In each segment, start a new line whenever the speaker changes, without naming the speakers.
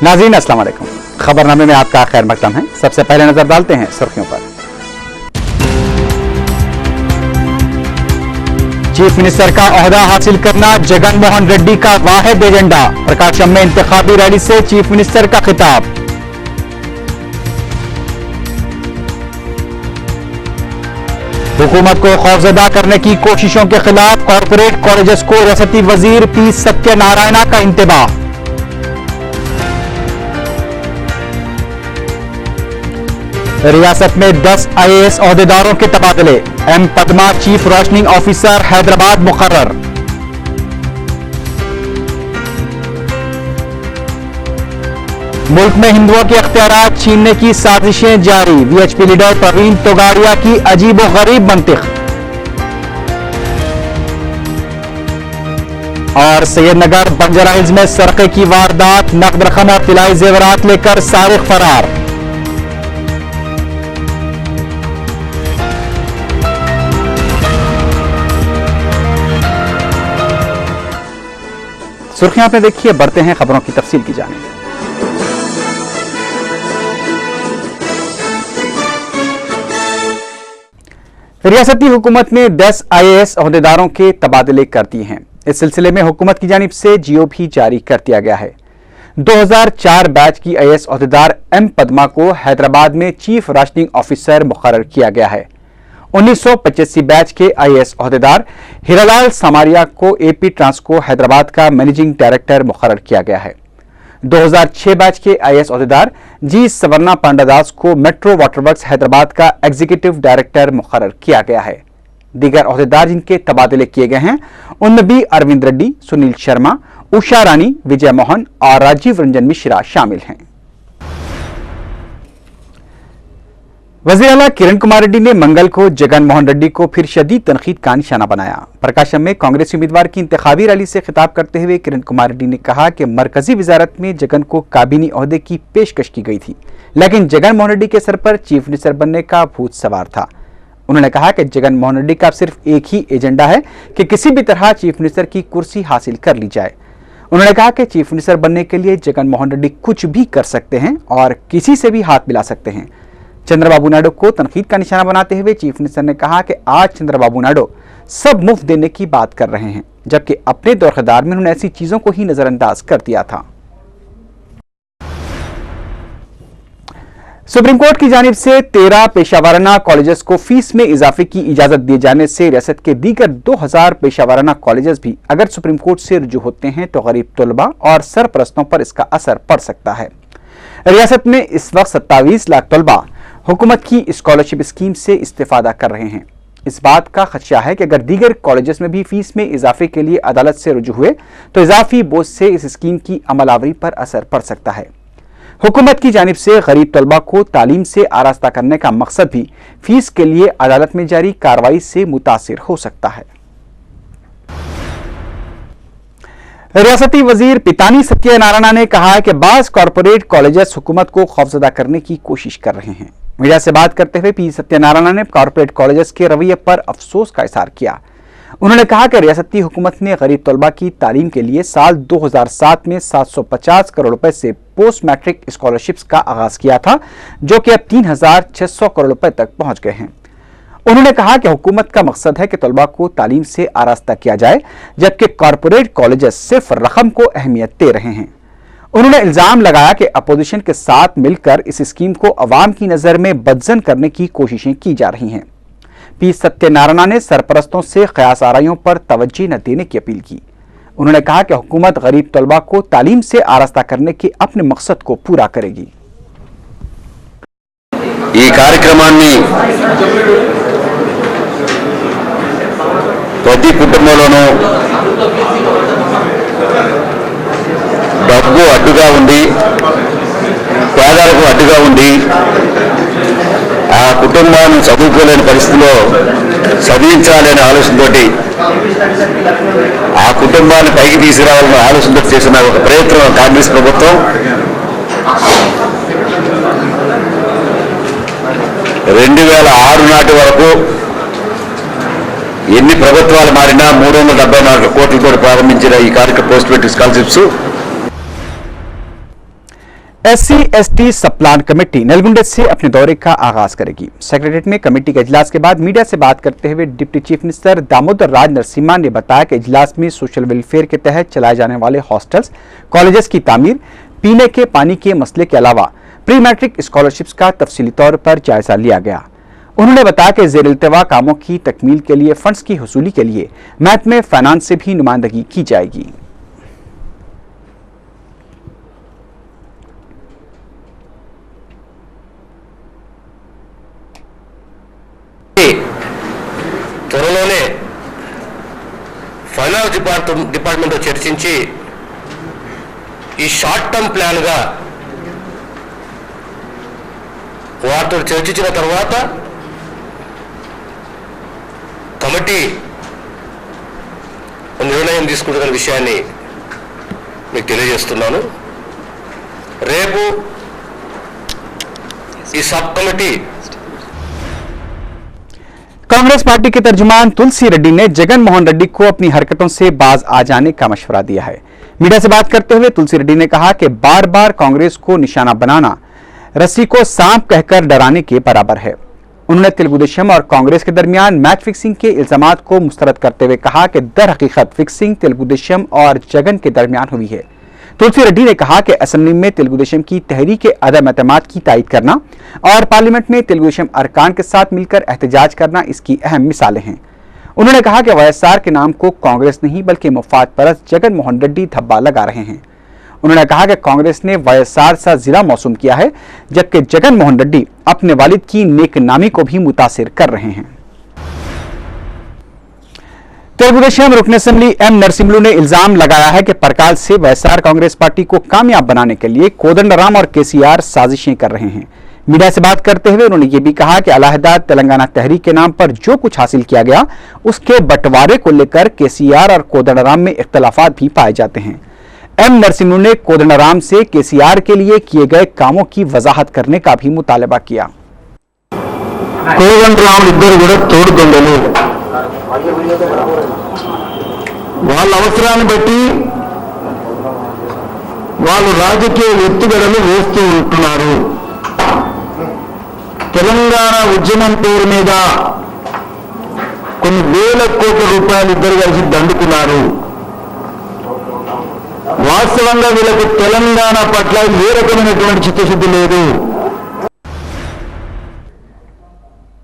नाज़रीन अस्सलाम वालेकुम। खबरनामे में आपका खैर मकदम है। सबसे पहले नजर डालते हैं सुर्खियों पर। चीफ मिनिस्टर का ओहदा हासिल करना जगन मोहन रेड्डी का वाहिद एजेंडा। प्रकाशम में इंतखाबी रैली से चीफ मिनिस्टर का खिताब। हुकूमत को खौफजदा करने की कोशिशों के खिलाफ कॉरपोरेट कॉलेजेस को रियासती वजीर पी सत्यनारायणा का इंतबाह। रियासत में 10 IAS ओहदेदारों के तबादले। M Padma chief rationing officer Hyderabad मुकर्रर। मुल्क में हिंदुओं के अख्तियारात छीनने की साजिशें जारी। VHP लीडर प्रवीण तोगाड़िया की अजीबोगरीब मंतिक। और सैयदनगर बंजारा हिल्स में सरके की वारदात। नकद रकम और तिलाई जेवरात लेकर सारिक फरार। सुर्खियां पे देखिए, बढ़ते हैं खबरों की तफसील की जानिब। रियासती हुकूमत ने 10 IAS ओहदेदारों के तबादले कर दिए हैं। इस सिलसिले में हुकूमत की जानिब से GO भी जारी कर दिया गया है। 2004 बैच की IAS ओहदेदार एम पद्मा को हैदराबाद में चीफ राशनिंग ऑफिसर मुकर्रर किया गया है। 1985 बैच के IAS ओहदेदार हीरालाल समारिया को AP ट्रांसको हैदराबाद का मैनेजिंग डायरेक्टर मुकर्रर किया गया है। 2006 बैच के IAS ओहदेदार जी सवर्णा पांडादास को मेट्रो वाटरवर्क्स हैदराबाद का एग्जीक्यूटिव डायरेक्टर मुकर्रर किया गया है। दीगर ओहदेदार जिनके तबादले किए गए हैं उनमें भी अरविंद रेड्डी, सुनील शर्मा, उषा रानी, विजय मोहन और राजीव रंजन मिश्रा शामिल हैं। वज़ीर आला किरण कुमार रेड्डी ने मंगल को जगन मोहन रेड्डी को फिर शदीद तनकीद का निशाना बनाया। प्रकाशम में कांग्रेसी उम्मीदवार की इंतखाबी रैली से खिताब करते हुए किरण कुमार रेड्डी ने कहा कि मरकजी वजारत में जगन को काबीनी ओहदे की पेशकश की गई थी, लेकिन जगन मोहन रेड्डी के सर पर चीफ मिनिस्टर बनने का भूत सवार था। उन्होंने कहा कि जगन मोहन रेड्डी का सिर्फ एक ही एजेंडा है कि किसी भी तरह चीफ मिनिस्टर की कुर्सी हासिल कर ली जाए। उन्होंने कहा कि चीफ मिनिस्टर बनने के लिए जगन मोहन रेड्डी कुछ भी कर सकते हैं और किसी से भी हाथ मिला सकते हैं। चंद्रबाबू नायडू को तनकीद का निशाना बनाते हुए चीफ मिनिस्टर ने कहा कि आज चंद्रबाबू नायडू सब मुफ्त देने की बात कर रहे हैं, जबकि अपने दौर-ए-ख़िदार में उन्होंने ऐसी चीजों को ही नजरअंदाज कर दिया था। सुप्रीम कोर्ट की जानिब से 13 पेशावराना कॉलेजेस को फीस में इजाफे की इजाजत दिए जाने से रियासत के दीगर 2000 पेशावराना कॉलेजेस भी अगर सुप्रीम कोर्ट से रुजू होते हैं तो गरीब तलबा और सरपरस्तों पर इसका असर पड़ सकता है। रियासत में इस वक्त 27 लाख तलबा हुकूमत की स्कॉलरशिप स्कीम से इस्तेफादा कर रहे हैं। इस बात का खदशा है कि अगर दीगर कॉलेजेस में भी फीस में इजाफे के लिए अदालत से रुजू हुए तो इजाफी बोझ से इस स्कीम की अमलावरी पर असर पड़ सकता है। हुकूमत की जानिब से गरीब तलबा को तालीम से आरास्ता करने का मकसद भी फीस के लिए अदालत में जारी कार्रवाई से मुतासिर हो सकता है। रियासती वजीर पितानी सत्यनारायणा ने कहा है कि बाज़ कॉरपोरेट कॉलेजेस हुकूमत को खौफजदा करने की कोशिश कर रहे हैं। मीडिया से बात करते हुए पी सत्यनारायणा ने कॉरपोरेट कॉलेजेस के रवैये पर अफसोस का इज़हार किया। उन्होंने कहा कि रियासती हुकूमत ने गरीब तलबा की तालीम के लिए साल 2007 में 750 करोड़ रुपए से पोस्ट मैट्रिक स्कॉलरशिप्स का आगाज किया था, जो कि अब 3600 करोड़ रुपए तक पहुंच गए हैं। उन्होंने कहा कि हुकूमत का मकसद है कि तलबा को तालीम से आरास्ता किया जाए, जबकि कॉरपोरेट कॉलेजेस सिर्फ रकम को अहमियत दे रहे हैं। उन्होंने इल्जाम लगाया कि अपोजिशन के साथ मिलकर इस स्कीम को अवाम की नजर में बदजन करने की कोशिशें की जा रही हैं। पी सत्यनारायणा ने सरपरस्तों से क़यास आराइयों पर तवज्जो न देने की अपील की। उन्होंने कहा कि हुकूमत गरीब तलबा को तालीम से आरास्ता करने के अपने मकसद को पूरा करेगी।
ఈ కార్యక్రమాన్ని ప్రతి కుటుంబంలోనూ డబ్బు అడ్డుగా ఉండి పేదలకు అడ్డుగా ఉండి ఆ కుటుంబాన్ని చదువుకోలేని పరిస్థితిలో చదివించాలనే ఆలోచనతోటి ఆ కుటుంబాన్ని పైకి తీసుకురావాలనే ఆలోచనతో చేసిన ఒక ప్రయత్నం కాంగ్రెస్ ప్రభుత్వం 2006 నాటి వరకు ఎన్ని ప్రభుత్వాలు మారినా 374 కోట్లతో ప్రారంభించిన ఈ కార్యక్రమ పోస్ట్ మెట్రిక్ స్కాలర్షిప్స్
SC/ST सब प्लान कमेटी नलगुंडे से अपने दौरे का आगाज करेगी। सेक्रेटरीट में कमेटी के इजलास के बाद मीडिया से बात करते हुए डिप्टी चीफ मिनिस्टर दामोदर राज नरसिम्हा ने बताया कि इजलास में सोशल वेलफेयर के तहत चलाए जाने वाले हॉस्टल्स, कॉलेजेस की तामीर, पीने के पानी के मसले के अलावा प्री मैट्रिक स्कॉलरशिप्स का तफसीली तौर पर जायजा लिया गया। उन्होंने बताया कि जेर इल्तवा कामों की तकमील के लिए फंड्स की हुसूली के लिए महकमे फाइनेंस से भी नुमाइंदगी की जाएगी।
త్వరలోనే ఫైనాన్స్ డిపార్ట్మెంట్తో చర్చించి ఈ షార్ట్ టర్మ్ ప్లాన్గా వారితో చర్చించిన తర్వాత కమిటీ నిర్ణయం తీసుకుంటున్న విషయాన్ని మీకు తెలియజేస్తున్నాను। రేపు ఈ సబ్ కమిటీ
कांग्रेस पार्टी के तर्जुमान तुलसी रेड्डी ने जगन मोहन रेड्डी को अपनी हरकतों से बाज आ जाने का मशवरा दिया है। मीडिया से बात करते हुए तुलसी रेड्डी ने कहा कि बार बार कांग्रेस को निशाना बनाना रस्सी को सांप कहकर डराने के बराबर है। उन्होंने तेलुगु देशम और कांग्रेस के दरमियान मैच फिक्सिंग के इल्जामात को मुस्तरद करते हुए कहा कि दर हकीकत फिक्सिंग तेलुगु देशम और जगन के दरमियान हुई है। तुलसी रेड्डी ने कहा कि असेंबली में तेलुगु देशम की तहरीक अदम एतमाद की तायद करना और पार्लियामेंट में तेलुगु देशम अरकान के साथ मिलकर एहतजाज करना इसकी अहम मिसालें हैं। उन्होंने कहा कि वाईएसआर के नाम को कांग्रेस नहीं बल्कि मुफाद परस्त जगन मोहन रेड्डी धब्बा लगा रहे हैं। उन्होंने कहा कि कांग्रेस ने वाईएसआर सा जिला मौसूम किया है, जबकि जगन मोहन रेड्डी अपने वालिद की नेक नामी को भी मुतासिर कर रहे हैं। तेलुगु देशम रुकन असेंबली एम नरसिम्हलू ने इल्जाम लगाया है कि परकाल से वाईएसआर कांग्रेस पार्टी को कामयाब बनाने के लिए कोदंडराम और केसीआर साजिशें कर रहे हैं। मीडिया से बात करते हुए उन्होंने ये भी कहा कि अलहदा तेलंगाना तहरीक के नाम पर जो कुछ हासिल किया गया उसके बंटवारे को लेकर केसीआर और कोदंडराम में इख्तलाफात भी पाए जाते हैं। एम नरसिम्हलू ने कोदंडराम से केसीआर के लिए किए गए कामों की वजाहत करने का भी मुतालबा किया।
వాళ్ళ అవసరాన్ని బట్టి వాళ్ళు రాజకీయ ఎత్తుగడలు వేస్తూ ఉంటున్నారు। తెలంగాణ ఉద్యమం పేరు మీద కొన్ని వేల కోట్ల రూపాయలు ఇద్దరు కలిసి దండుకున్నారు। వాస్తవంగా వీళ్ళకు తెలంగాణ పట్ల ఏ రకమైనటువంటి చిత్తశుద్ధి లేదు।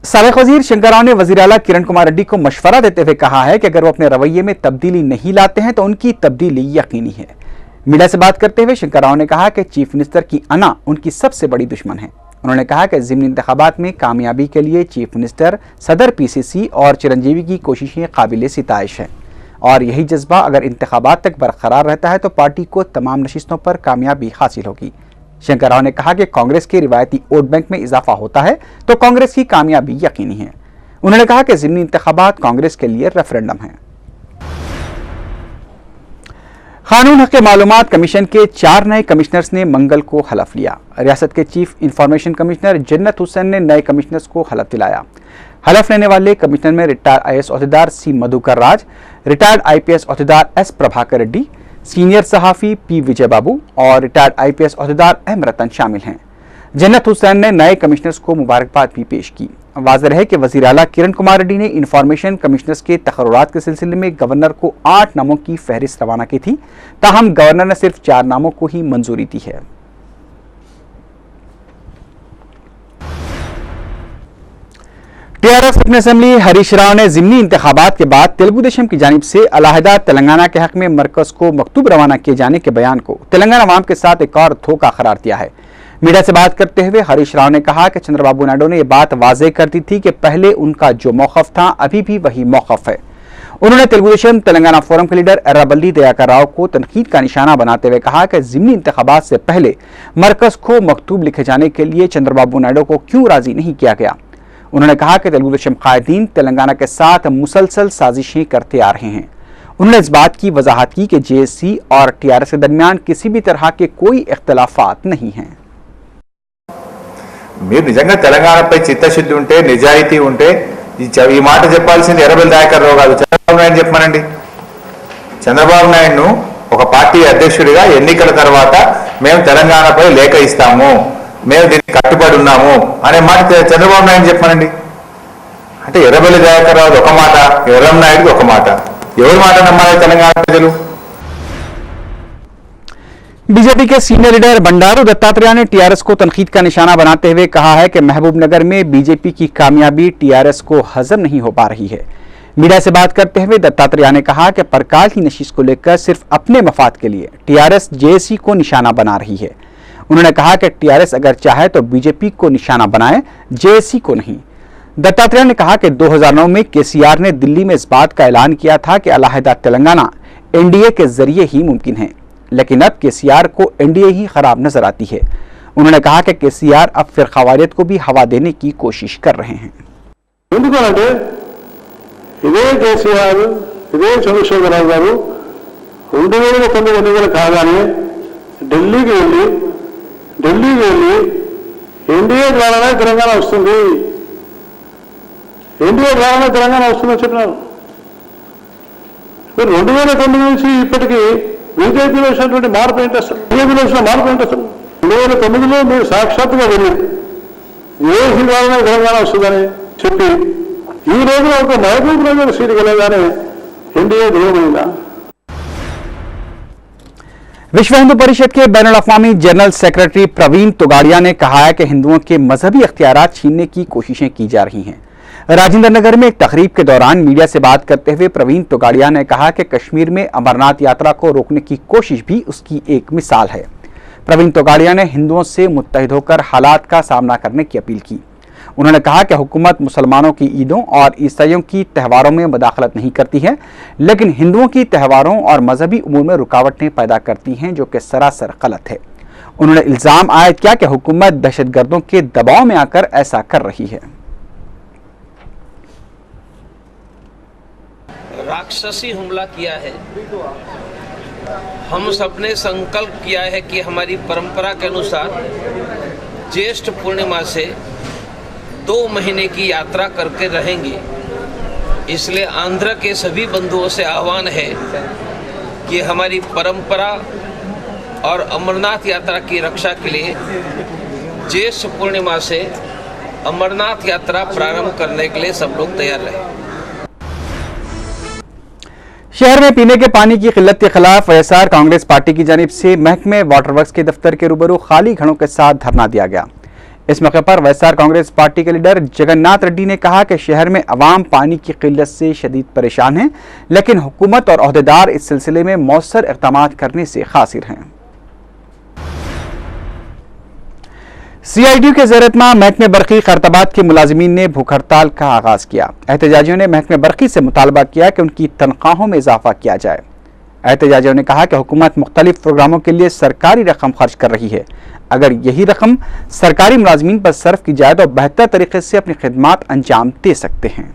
साबिक वजीर शंकर राव ने वजीर आला किरण कुमार रेड्डी को मशवरा देते हुए कहा है कि अगर वो अपने रवैये में तब्दीली नहीं लाते हैं तो उनकी तब्दीली यकीनी है। मीडिया से बात करते हुए शंकर राव ने कहा कि चीफ मिनिस्टर की अना उनकी सबसे बड़ी दुश्मन है। उन्होंने कहा कि ज़िमनी इंतखाबात में कामयाबी के लिए चीफ मिनिस्टर, सदर पीसीसी और चिरंजीवी की कोशिशें काबिल सिताइश हैं और यही जज्बा अगर इंतखाबात तक बरकरार रहता है तो पार्टी को तमाम नशिस्तों पर कामयाबी हासिल होगी। शंकर राव ने कहा कि कांग्रेस के रिवायती वोट बैंक में इजाफा होता है तो कांग्रेस की कामयाबी यकीनी है। उन्होंने कहा कि ज़िमनी इंतखाबात कांग्रेस के लिए रेफरेंडम है। कानून हक़ मालूमात कमीशन के 4 नए कमिश्नर्स ने मंगल को हलफ लिया। रियासत के चीफ इंफॉर्मेशन कमिश्नर जन्नत हुसैन ने नए कमिश्नर्स को हलफ दिलाया। हलफ लेने वाले कमिश्नर में रिटायर्ड आईएएस ओहदेदार C Madhukar Raj, retired IPS ओहदेदार एस प्रभाकर रेड्डी, सीनियर सहाफ़ी पी विजय बाबू और रिटायर्ड आईपीएस ओहदेदार एम रतन शामिल हैं। जन्नत हुसैन ने नए कमिश्नर्स को मुबारकबाद भी पेश की। वाज़ेह है कि वज़ीर आला किरण कुमार रेड्डी ने इंफॉर्मेशन कमिश्नर्स के तकर्रुरात के सिलसिले में गवर्नर को 8 नामों की फहरिस्त रवाना की थी, ताहम गवर्नर ने सिर्फ 4 नामों को ही मंजूरी दी है। टीआरएस रुकन असेंबली हरीश राव ने ज़िमनी इंतखाबात के बाद तेलुगु देशम की जानिब से अलहदा तेलंगाना के हक में मरकज को मकतूब रवाना किए जाने के बयान को तेलंगाना अवाम के साथ एक और धोखा करार दिया है। मीडिया से बात करते हुए हरीश राव ने कहा कि चंद्रबाबू नायडू ने यह बात वाज़ेह कर दी थी कि पहले उनका जो मौक़िफ़ था अभी भी वही मौक़िफ़ है। उन्होंने तेलुगु देशम तेलंगाना फोरम के लीडर एर्राबल्ली दयाकर राव को तनकीद का निशाना बनाते हुए कहा कि ज़िमनी इंतखाबात से पहले मरकज को मकतूब लिखे जाने के लिए चंद्रबाबू नायडू को क्यों राजी नहीं किया गया। उन्होंने कहा कि तेलुगु देशम कायदीन तेलंगाना के साथ मुसलसल साजिशें करते आ रहे हैं। उन्होंने इस बात की वजाहत की कि जेएससी और टीआरएस के दरमियान किसी भी तरह के कोई इख्तलाफात नहीं हैं।
మీరు నిజంగా తెలంగాణపై చిత్తశుద్ధి ఉంటే, నిజాయితీ ఉంటే ఈ మాట చెప్పాల్సింది ఎర్రబెల్లి దయాకర్ రావు కాదు, చంద్రబాబు నాయుడు చెప్పమనండి। చంద్రబాబు నాయుడును ఒక పార్టీ అధ్యక్షుడిగా ఎన్నికల తర్వాత మేము తెలంగాణపై లేఖ ఇస్తాము, మేము దీనికి కట్టుబడి ఉన్నాము అనే మాట చంద్రబాబు నాయుడు చెప్పానండి. అంటే ఎర్రబెల్లి దయాకర్ రావు ఒక మాట, ఎర్రం నాయుడుకి ఒక మాట. ఎవరి మాట నమ్మాలి తెలంగాణ ప్రజలు?
बीजेपी के सीनियर लीडर बंडारू दत्तात्रेय ने टीआरएस को तनकीद का निशाना बनाते हुए कहा है कि महबूबनगर में बीजेपी की कामयाबी टीआरएस को हजम नहीं हो पा रही है। मीडिया से बात करते हुए दत्तात्रेय ने कहा कि परकाल की नशिश को लेकर सिर्फ अपने मफाद के लिए टीआरएस जेएसी को निशाना बना रही है। उन्होंने कहा कि टीआरएस अगर चाहे तो बीजेपी को निशाना बनाए, जेएसी को नहीं। दत्तात्रेय ने कहा कि 2009 में केसीआर ने दिल्ली में इस बात का ऐलान किया था कि अलहदा तेलंगाना एनडीए के जरिए ही मुमकिन है, लेकिन अब केसीआर को एनडीए ही खराब नजर आती है। उन्होंने कहा कि केसीआर अब फिरकावारियत को भी हवा देने की कोशिश कर रहे हैं।
ఇదే కేసీఆర్, ఇదే చంద్రశేఖరరావు గారు 2009 ఎన్నికలు కాగానే ఢిల్లీకి వెళ్ళి ఎన్డీఏ ద్వారానే తెలంగాణ వస్తుంది, ఎన్డీఏ ద్వారానే తెలంగాణ వస్తుందని చెప్పినారు. 2009 నుంచి ఇప్పటికీ బీజేపీలో వచ్చినటువంటి మార్పు ఏంటి అసలు? బీజేపీలో వచ్చిన మార్పు ఏంటి అసలు? 2009లో మీరు సాక్షాత్తుగా వెళ్ళి ఏసీ ద్వారానే తెలంగాణ వస్తుందని చెప్పి ఈ రోజున ఒక మహబూబ్ నగర్ సీటు వెళ్ళగానే ఎన్డీఏ దూరమైందా?
विश्व हिंदू परिषद के बैनुल अक़वामी जनरल सेक्रेटरी प्रवीण तोगाड़िया ने कहा है कि हिंदुओं के मजहबी अख्तियारात छीनने की कोशिशें की जा रही हैं। राजेंद्र नगर में एक तकरीब के दौरान मीडिया से बात करते हुए प्रवीण तोगाड़िया ने कहा कि कश्मीर में अमरनाथ यात्रा को रोकने की कोशिश भी उसकी एक मिसाल है। प्रवीण तोगाड़िया ने हिंदुओं से मुत्तहिद होकर हालात का सामना करने की अपील की। उन्होंने कहा कि हुकूमत मुसलमानों की ईदों और ईसाइयों की त्योहारों में मदाखलत नहीं करती है, लेकिन हिंदुओं की त्योहारों और मजहबी उमूर में रुकावटें पैदा करती हैं, जो कि सरासर गलत है। उन्होंने इल्जाम आयद किया कि हुकूमत दहशतगर्दों के दबाव में आकर ऐसा कर रही है।
राक्षसी हमला किया है। हम सबने संकल्प किया है कि हमारी परंपरा के अनुसार ज्येष्ठ पूर्णिमा से 2 महीने की यात्रा करके रहेंगे। इसलिए आंध्र के सभी बंधुओं से आह्वान है कि हमारी परंपरा और अमरनाथ यात्रा की रक्षा के लिए ज्येष्ठ पूर्णिमा से अमरनाथ यात्रा प्रारंभ करने के लिए सब लोग तैयार रहें।
शहर में पीने के पानी की किल्लत के खिलाफ वाईएसआर कांग्रेस पार्टी की जानिब से महकमे वाटर वर्क्स के दफ्तर के रूबरू खाली घड़ों के साथ धरना दिया गया। इस मौके पर वाईएसआर कांग्रेस पार्टी के लीडर जगन्नाथ रेड्डी ने कहा कि शहर में अवाम पानी की किल्लत से शदीद परेशान हैं, लेकिन हुकूमत और ओहदेदार इस सिलसिले में मौसर इक़दाम करने से खासिर हैं। सीआईटीयू के ज़ेर-ए-इत्माम महकमे बरक़ी खैरताबाद के मुलाजिमीन ने भूख हड़ताल का आगाज किया। एहतजाजियों ने महकमे बरक़ी से मुतालबा किया कि उनकी तनख्वाहों में इजाफा किया जाए। एहतजाजियों ने कहा कि हुकूमत मुख्तलिफ प्रोग्रामों के लिए सरकारी रकम खर्च कर रही है। अगर यही रकम सरकारी मुलाजिमीन पर सर्फ की जाए तो बेहतर तरीके से अपनी खिदमात अंजाम दे सकते हैं।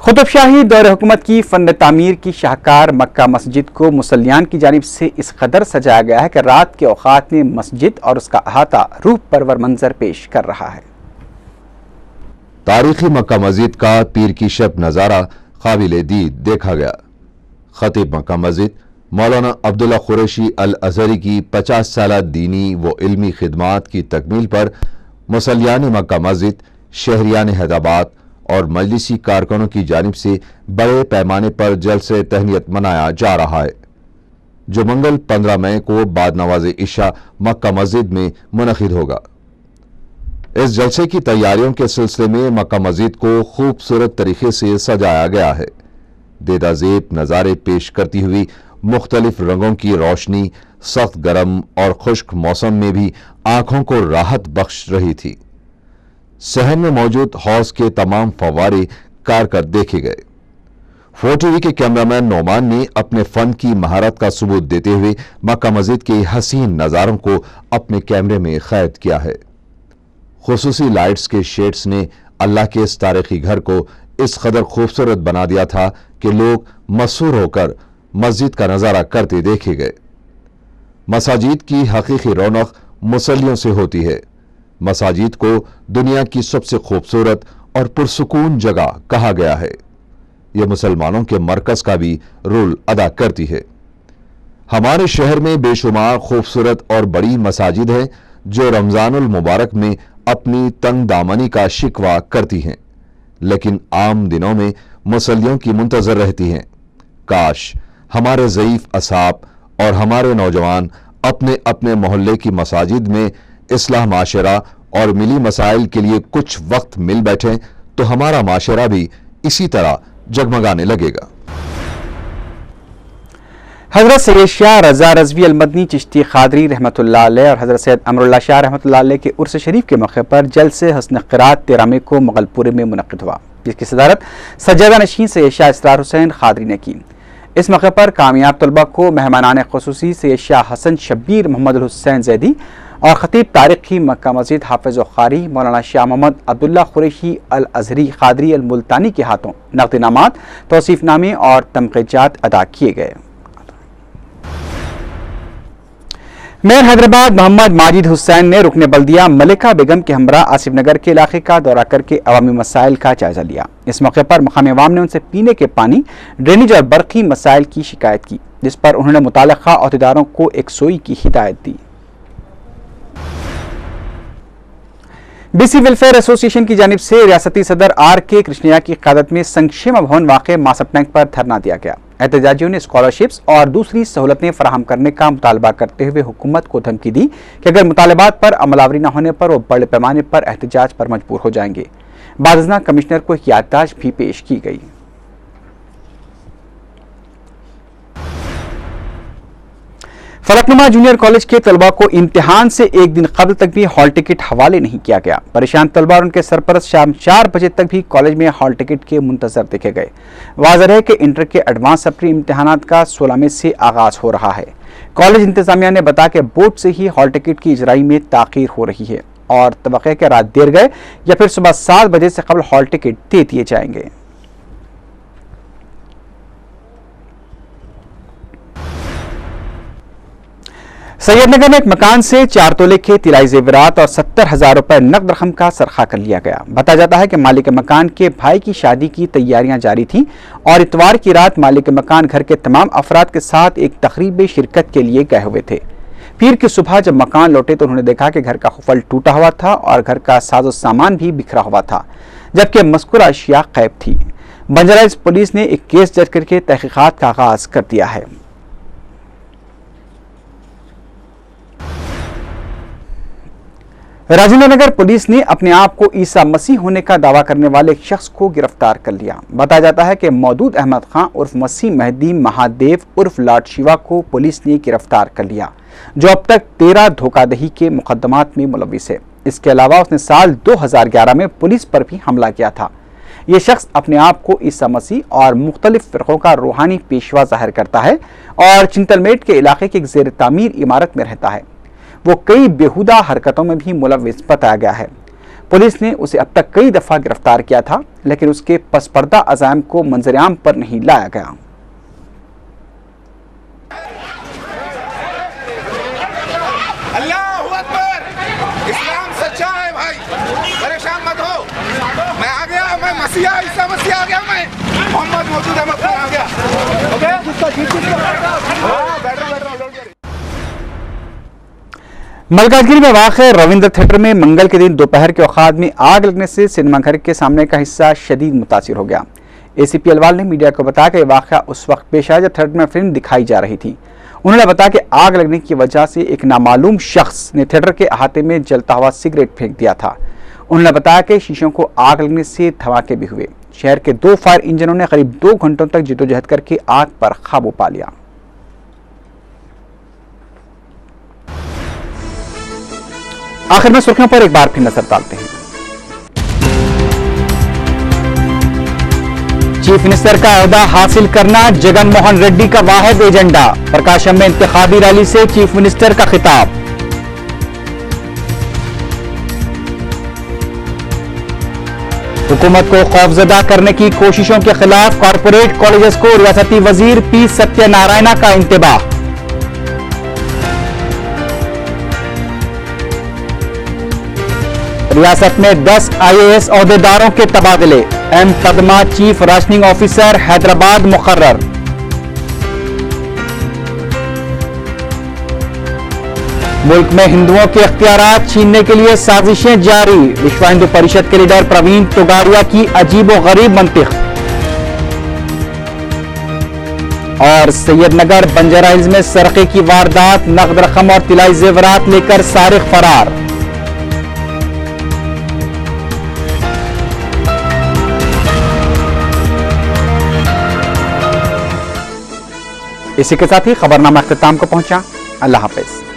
खुतबशाही दौर हुकूमत की फन तामीर की शाहकार मक्का मस्जिद को मुसल्लियान की जानिब से इस कदर सजाया गया है कि रात के औकात में मस्जिद और उसका अहाता रूह परवर मंजर पेश कर रहा है।
तारीखी मक्का मस्जिद का पीर की शब नज़ारा काबिल दीद देखा गया। खतीब मक्का मस्जिद मौलाना अब्दुल्ला कुरैशी अल अजहरी की 50 साला दीनी व इल्मी खिदमात की तकमील पर मुसल्लियान मक्का मस्जिद, शहरियान हैदराबाद और मजलिसी कारकुनों की जानिब से बड़े पैमाने पर जलसे तहनीत मनाया जा रहा है, जो मंगल 15 मई को बाद नवाज़े इशा मक्का मस्जिद में मुनक़िद होगा। इस जलसे की तैयारियों के सिलसिले में मक्का मस्जिद को खूबसूरत तरीके से सजाया गया है। देदाजेब नज़ारे पेश करती हुई मुख्तलिफ रंगों की रोशनी सख्त गर्म और खुश्क मौसम में भी आंखों को राहत बख्श रही थी। सहन में मौजूद हौज के तमाम फव्वारे कारगर देखे गए। 4TV के कैमरामैन नोमान ने अपने फन की महारत का सबूत देते हुए मक्का मस्जिद के हसीन नज़ारों को अपने कैमरे में कैद किया है। खुसूसी लाइट्स के शेड्स ने अल्लाह के इस तारीखी घर को इस कदर खूबसूरत बना दिया था कि लोग मसरूर होकर मस्जिद का नज़ारा करते देखे गए। मसाजिद की हकीकी रौनक मुसल्लियों से होती है। मसाजिद को दुनिया की सबसे खूबसूरत और पुरसुकून जगह कहा गया है। ये मुसलमानों के मरकज का भी रोल अदा करती है। हमारे शहर में बेशुमार खूबसूरत और बड़ी मसाजिद हैं जो रमजानुल मुबारक में अपनी तंग दामनी का शिकवा करती हैं, लेकिन आम दिनों में मुसल्लियों की मुंतजर रहती हैं। काश हमारे ज़ईफ असाब और हमारे नौजवान अपने अपने मोहल्ले की मसाजिद में इस्लाह माशरा और मिली मसाइल के लिए कुछ वक्त मिल बैठें तो हमारा माशरा भी इसी तरह जगमगाने लगेगा।
हजरत सैयद शाह रजा रजवी अलमदनी चिश्ती खादरी रहमतुल्लाह अलैह और हजरत सैयद अमरुल्लाह शाह रहमतुल्लाह अलैह के उर्स शरीफ के मौके पर जलसे हस्न क़िरात 13 मई को मुगलपुरे में मुनक़िद हुआ, जिसकी सदारत सज्जादा नशीन सैयद शाह इसरार हुसैन खादरी ने की। इस मौके पर कामयाब तलबा को मेहमानान ख़ुसूसी सैयद शाह हसन शब्बीर मोहम्मद हुसैन जैदी और खतीब तारिखी मक्का मस्जिद हाफिज़ क़ारी मौलाना शाह मोहम्मद अब्दुल्ला कुरैशी अल अज़हरी खादरी अल मुल्तानी के हाथों नक़द इनामात, तौसीफ़नामे और तमग़ीजात अदा किए गए। मेयर हैदराबाद मोहम्मद माजिद हुसैन ने रुकने बल्दिया मलिका बेगम के हमरा आसिफ नगर के इलाके का दौरा करके अवामी मसाइल का जायजा लिया। इस मौके पर मकामी अवाम ने उनसे पीने के पानी, ड्रेनेज और बरक़ी मसाइल की शिकायत की, जिस पर उन्होंने मुताल्लिक़ा अहदेदारों को एकसोई की हिदायत दी। बीसी वेलफेयर एसोसिएशन की जानिब से रियासती सदर RK कृष्णैया की क़यादत में संक्षेम भवन वाक़े मासप टैंक पर धरना दिया गया। एहतजाजियों ने स्कॉलरशिप्स और दूसरी सहूलतें फराहम करने का मुतालबा करते हुए हुकूमत को धमकी दी कि अगर मुतालबात पर अमलावरी न होने पर वो बड़े पैमाने पर एहतजाज पर मजबूर हो जाएंगे। बादजना कमिश्नर को एक याददाश्त भी पेश की गई। फलकनुमा जूनियर कॉलेज के तलबा को इम्तिहान से एक दिन कबल तक भी हॉल टिकट हवाले नहीं किया गया। परेशान तलबा और उनके सरपरस्त शाम 4 बजे तक भी कॉलेज में हॉल टिकट के मुंतजर देखे गए। वाज़ेह है कि इंटर के एडवांस सप्री इम्तिहानात का 16 मई से आगाज हो रहा है। कॉलेज इंतजामिया ने बताया कि बोर्ड से ही हॉल टिकट की इजराई में ताख़ीर हो रही है और तवक्को है कि रात देर गए या फिर सुबह 7 बजे से कबल हॉल टिकट दे दिए जाएंगे। सैयदनगर में एक मकान से 4 तोले के तिलाई जेवरात और 70,000 रुपए नकद रकम का सरखा कर लिया गया। बताया जाता है कि मालिक मकान के भाई की शादी की तैयारियां जारी थी और इतवार की रात मालिक मकान घर के तमाम अफराद के साथ एक तकरीब में शिरकत के लिए गए हुए थे। पीर की सुबह जब मकान लौटे तो उन्होंने देखा कि घर का खुफल टूटा हुआ था और घर का साजो सामान भी बिखरा हुआ था, जबकि मज़कूरा अशिया गैब थी। बंजारा पुलिस ने एक केस दर्ज करके तहकीकात का आगाज कर दिया है। राजेंद्र नगर पुलिस ने अपने आप को ईसा मसीह होने का दावा करने वाले एक शख्स को गिरफ्तार कर लिया। बताया जाता है कि मौदूद अहमद खान उर्फ मसीह मेहदी महादेव उर्फ लॉर्ड शिवा को पुलिस ने गिरफ्तार कर लिया, जो अब तक 13 धोखाधड़ी के मुकदमात में मुलविस है। इसके अलावा उसने साल 2011 में पुलिस पर भी हमला किया था। ये शख्स अपने आप को ईसा मसीह और मुख्तलिफ फ़िरक़ों का रूहानी पेशवा जाहिर करता है और चिंतलमेट के इलाके की एक ज़ेर तामीर इमारत में रहता है। वो कई बेहुदा हरकतों में भी मुलविस बताया गया है। पुलिस ने उसे अब तक कई दफ़ा गिरफ्तार किया था, लेकिन उसके पसपर्दा अज़ाइम को मंजर-ए-आम पर नहीं लाया गया।
अल्लाहू अकबर, इस्लाम सच्चा है भाई, परेशान मत हो। मैं आ गया, मैं मसीहा ईसा मसीह आ गया, मैं मोहम्मद मौजूद अहमद खान आ गया।
मलकाजगिरी में वाक़े रविंद्र थिएटर में मंगल के दिन दोपहर के औकात में आग लगने से सिनेमा घर के सामने का हिस्सा शदीद मुतासिर हो गया। ACP अलवाल ने मीडिया को बताया कि वाक़या उस वक्त पेश आया जब थिएटर में फिल्म दिखाई जा रही थी। उन्होंने बताया कि आग लगने की वजह से एक नामालूम शख्स ने थिएटर के अहाते में जलता हुआ सिगरेट फेंक दिया था। उन्होंने बताया कि शीशों को आग लगने से धमाके भी हुए। शहर के 2 फायर इंजनों ने करीब 2 घंटों तक जिद्दोजहद करके आग पर काबू पा लिया। आखिर में सुर्खियों पर एक बार फिर नजर डालते हैं। चीफ मिनिस्टर का ओहदा हासिल करना जगन मोहन रेड्डी का वाहिद एजेंडा। प्रकाशम में इंतखाबी रैली से चीफ मिनिस्टर का खिताब। हुकूमत को खौफजदा करने की कोशिशों के खिलाफ कॉरपोरेट कॉलेजेस को रियासती वजीर P सत्यनारायणा का इंतबाह। रियासत में 10 IAS अहदेदारों के तबादले। M Padma chief rationing officer Hyderabad मुकर्रर। मुल्क में हिंदुओं के इख्तियारात छीनने के लिए साजिशें जारी। विश्व हिंदू परिषद के लीडर प्रवीण तोगाड़िया की अजीबोगरीब मंतिक। और सैयदनगर बंजारा हिल्स में सरके की वारदात, नकद रकम और तिलाई जेवरात लेकर सारिक फरार। इसी के साथ ही खबरनामा अख्तिताम को पहुंचा। अल्लाह हाफिज।